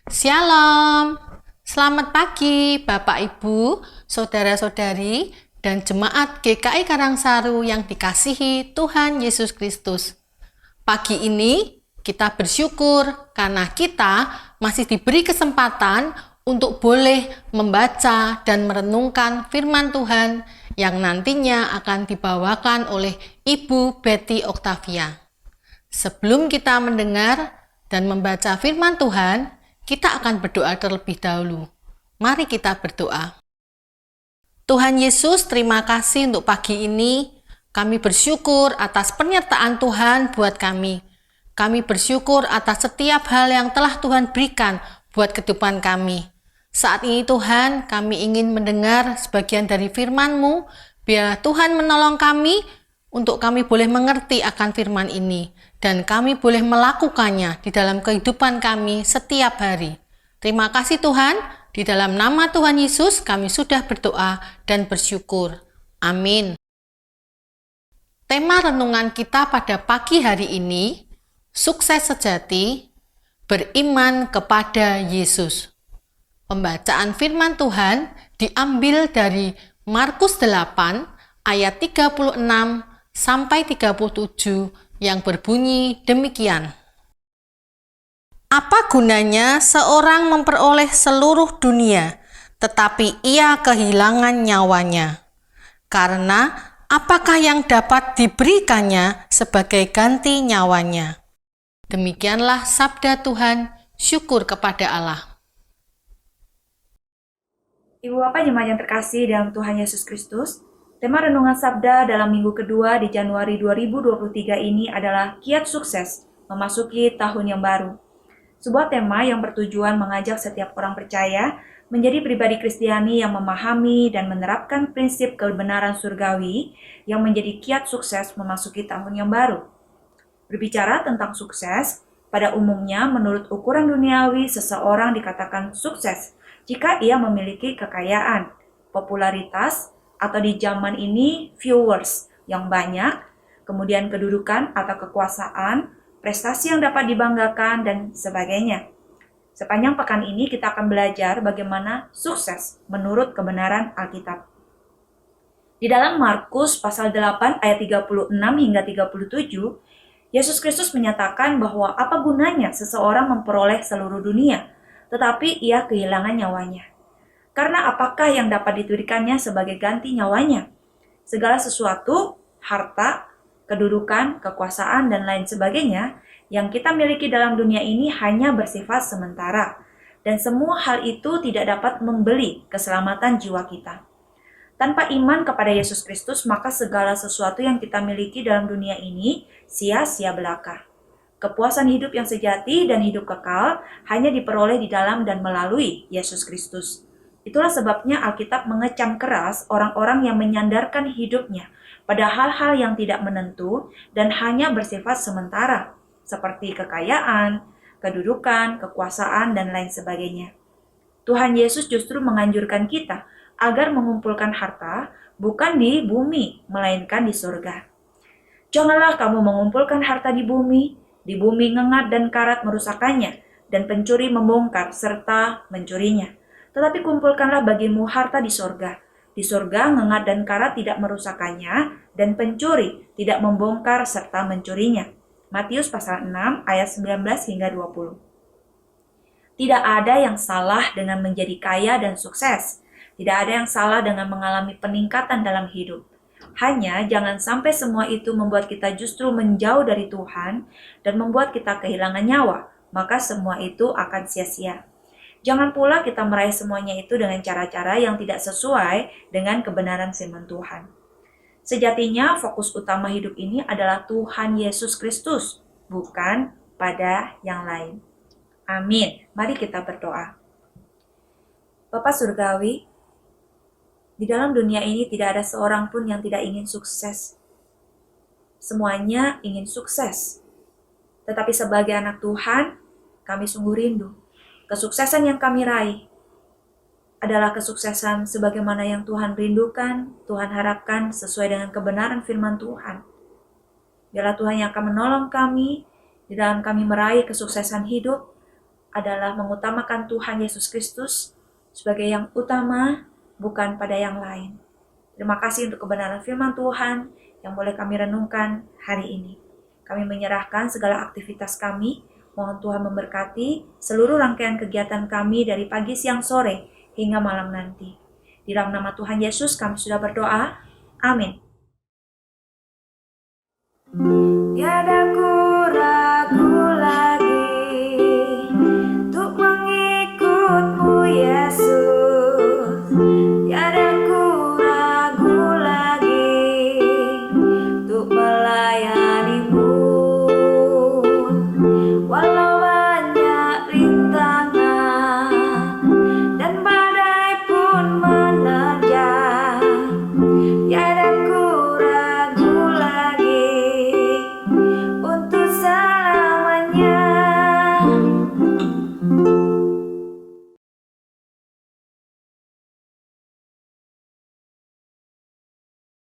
Shalom, selamat pagi Bapak Ibu, Saudara-saudari, dan Jemaat GKI Karangsaru yang dikasihi Tuhan Yesus Kristus. Pagi ini kita bersyukur karena kita masih diberi kesempatan untuk boleh membaca dan merenungkan firman Tuhan yang nantinya akan dibawakan oleh Ibu Betty Octavia. Sebelum kita mendengar dan membaca firman Tuhan, kita akan berdoa terlebih dahulu. Mari kita berdoa. Tuhan Yesus, terima kasih untuk pagi ini. Kami bersyukur atas penyertaan Tuhan buat kami. Kami bersyukur atas setiap hal yang telah Tuhan berikan buat kehidupan kami. Saat ini Tuhan, kami ingin mendengar sebagian dari firman-Mu. Biar Tuhan menolong kami untuk kami boleh mengerti akan firman ini. Dan kami boleh melakukannya di dalam kehidupan kami setiap hari. Terima kasih Tuhan, di dalam nama Tuhan Yesus kami sudah berdoa dan bersyukur. Amin. Tema renungan kita pada pagi hari ini, sukses sejati, beriman kepada Yesus. Pembacaan firman Tuhan diambil dari Markus 8 ayat 36 sampai 37 yang berbunyi demikian. Apa gunanya seorang memperoleh seluruh dunia, tetapi ia kehilangan nyawanya? Karena apakah yang dapat diberikannya sebagai ganti nyawanya? Demikianlah sabda Tuhan, syukur kepada Allah. Ibu Bapak jemaat yang terkasih dalam Tuhan Yesus Kristus, tema renungan sabda dalam minggu kedua di Januari 2023 ini adalah kiat sukses memasuki tahun yang baru. Sebuah tema yang bertujuan mengajak setiap orang percaya menjadi pribadi Kristiani yang memahami dan menerapkan prinsip kebenaran surgawi yang menjadi kiat sukses memasuki tahun yang baru. Berbicara tentang sukses, pada umumnya menurut ukuran duniawi seseorang dikatakan sukses jika ia memiliki kekayaan, popularitas, atau di zaman ini viewers yang banyak, kemudian kedudukan atau kekuasaan, prestasi yang dapat dibanggakan, dan sebagainya. Sepanjang pekan ini kita akan belajar bagaimana sukses menurut kebenaran Alkitab. Di dalam Markus pasal 8 ayat 36 hingga 37, Yesus Kristus menyatakan bahwa apa gunanya seseorang memperoleh seluruh dunia, tetapi ia kehilangan nyawanya. Karena apakah yang dapat diberikannya sebagai ganti nyawanya? Segala sesuatu, harta, kedudukan, kekuasaan, dan lain sebagainya yang kita miliki dalam dunia ini hanya bersifat sementara. Dan semua hal itu tidak dapat membeli keselamatan jiwa kita. Tanpa iman kepada Yesus Kristus, maka segala sesuatu yang kita miliki dalam dunia ini sia-sia belaka. Kepuasan hidup yang sejati dan hidup kekal hanya diperoleh di dalam dan melalui Yesus Kristus. Itulah sebabnya Alkitab mengecam keras orang-orang yang menyandarkan hidupnya pada hal-hal yang tidak menentu dan hanya bersifat sementara, seperti kekayaan, kedudukan, kekuasaan, dan lain sebagainya. Tuhan Yesus justru menganjurkan kita agar mengumpulkan harta bukan di bumi, melainkan di surga. Janganlah kamu mengumpulkan harta di bumi ngengat dan karat merusakannya, dan pencuri membongkar serta mencurinya. Tetapi kumpulkanlah bagimu harta di sorga. Di sorga ngengat dan karat tidak merusakannya, dan pencuri tidak membongkar serta mencurinya. Matius pasal 6 ayat 19 hingga 20. Tidak ada yang salah dengan menjadi kaya dan sukses. Tidak ada yang salah dengan mengalami peningkatan dalam hidup. Hanya jangan sampai semua itu membuat kita justru menjauh dari Tuhan dan membuat kita kehilangan nyawa, maka semua itu akan sia-sia. Jangan pula kita meraih semuanya itu dengan cara-cara yang tidak sesuai dengan kebenaran firman Tuhan. Sejatinya fokus utama hidup ini adalah Tuhan Yesus Kristus, bukan pada yang lain. Amin. Mari kita berdoa. Bapa Surgawi, di dalam dunia ini tidak ada seorang pun yang tidak ingin sukses. Semuanya ingin sukses. Tetapi sebagai anak Tuhan, kami sungguh rindu. Kesuksesan yang kami raih adalah kesuksesan sebagaimana yang Tuhan rindukan, Tuhan harapkan sesuai dengan kebenaran firman Tuhan. Biarlah Tuhan yang akan menolong kami di dalam kami meraih kesuksesan hidup, adalah mengutamakan Tuhan Yesus Kristus sebagai yang utama, bukan pada yang lain. Terima kasih untuk kebenaran firman Tuhan yang boleh kami renungkan hari ini. Kami menyerahkan segala aktivitas kami, mohon Tuhan memberkati seluruh rangkaian kegiatan kami dari pagi, siang, sore, hingga malam nanti. Di dalam nama Tuhan Yesus kami sudah berdoa. Amin. Tiada ku ragu lagi untuk mengikut-Mu Yesus. Tiada ku ragu lagi untuk melayani-Mu. Walau banyak rintangan dan badai pun